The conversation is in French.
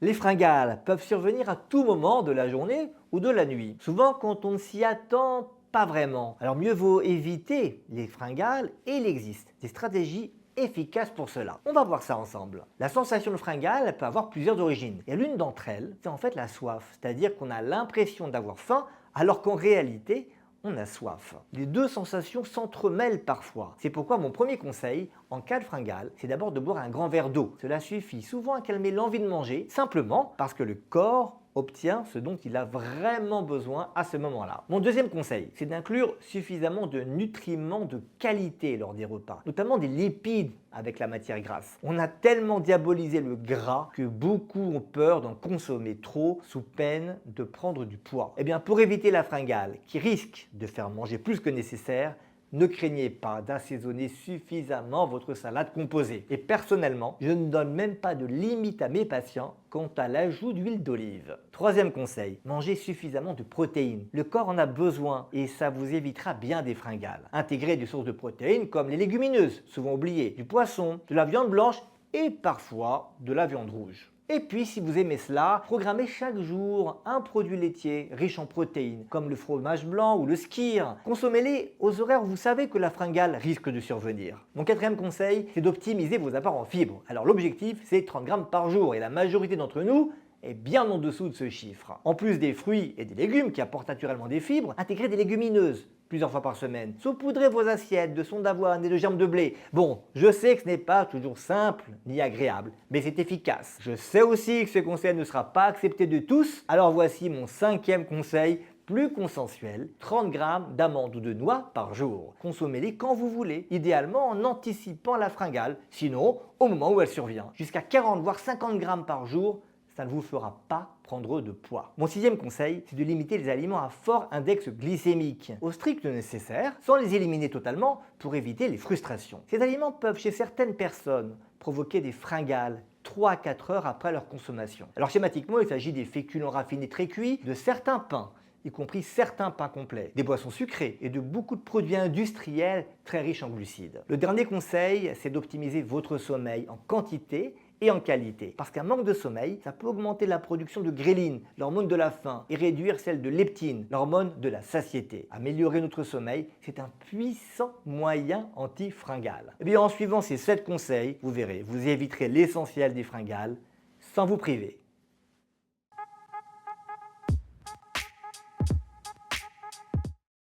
Les fringales peuvent survenir à tout moment de la journée ou de la nuit, souvent quand on ne s'y attend pas vraiment. Alors mieux vaut éviter les fringales et il existe des stratégies efficaces pour cela. On va voir ça ensemble. La sensation de fringale peut avoir plusieurs origines et l'une d'entre elles, c'est en fait la soif, c'est-à-dire qu'on a l'impression d'avoir faim alors qu'en réalité, on a soif. Les deux sensations s'entremêlent parfois. C'est pourquoi mon premier conseil, en cas de fringale, c'est d'abord de boire un grand verre d'eau. Cela suffit souvent à calmer l'envie de manger, simplement parce que le corps obtient ce dont il a vraiment besoin à ce moment-là. Mon deuxième conseil, c'est d'inclure suffisamment de nutriments de qualité lors des repas, notamment des lipides avec la matière grasse. On a tellement diabolisé le gras que beaucoup ont peur d'en consommer trop sous peine de prendre du poids. Eh bien, pour éviter la fringale qui risque de faire manger plus que nécessaire, ne craignez pas d'assaisonner suffisamment votre salade composée. Et personnellement, je ne donne même pas de limite à mes patients quant à l'ajout d'huile d'olive. Troisième conseil, mangez suffisamment de protéines. Le corps en a besoin et ça vous évitera bien des fringales. Intégrez des sources de protéines comme les légumineuses, souvent oubliées, du poisson, de la viande blanche et parfois de la viande rouge. Et puis, si vous aimez cela, programmez chaque jour un produit laitier riche en protéines, comme le fromage blanc ou le skyr. Consommez-les aux horaires où vous savez que la fringale risque de survenir. Mon quatrième conseil, c'est d'optimiser vos apports en fibres. Alors l'objectif, c'est 30 grammes par jour et la majorité d'entre nous est bien en dessous de ce chiffre. En plus des fruits et des légumes qui apportent naturellement des fibres, intégrez des légumineuses plusieurs fois par semaine. Saupoudrez vos assiettes de son d'avoine et de germes de blé. Bon, je sais que ce n'est pas toujours simple ni agréable, mais c'est efficace. Je sais aussi que ce conseil ne sera pas accepté de tous, alors voici mon cinquième conseil, plus consensuel, 30 grammes d'amandes ou de noix par jour. Consommez-les quand vous voulez, idéalement en anticipant la fringale, sinon au moment où elle survient. Jusqu'à 40 voire 50 grammes par jour, ça ne vous fera pas prendre de poids. Mon sixième conseil, c'est de limiter les aliments à fort index glycémique, au strict nécessaire, sans les éliminer totalement pour éviter les frustrations. Ces aliments peuvent chez certaines personnes provoquer des fringales 3 à 4 heures après leur consommation. Alors schématiquement, il s'agit des féculents raffinés très cuits, de certains pains, y compris certains pains complets, des boissons sucrées et de beaucoup de produits industriels très riches en glucides. Le dernier conseil, c'est d'optimiser votre sommeil en quantité et en qualité. Parce qu'un manque de sommeil, ça peut augmenter la production de gréline, l'hormone de la faim, et réduire celle de leptine, l'hormone de la satiété. Améliorer notre sommeil, c'est un puissant moyen anti-fringale. Et bien en suivant ces 7 conseils, vous verrez, vous éviterez l'essentiel des fringales sans vous priver.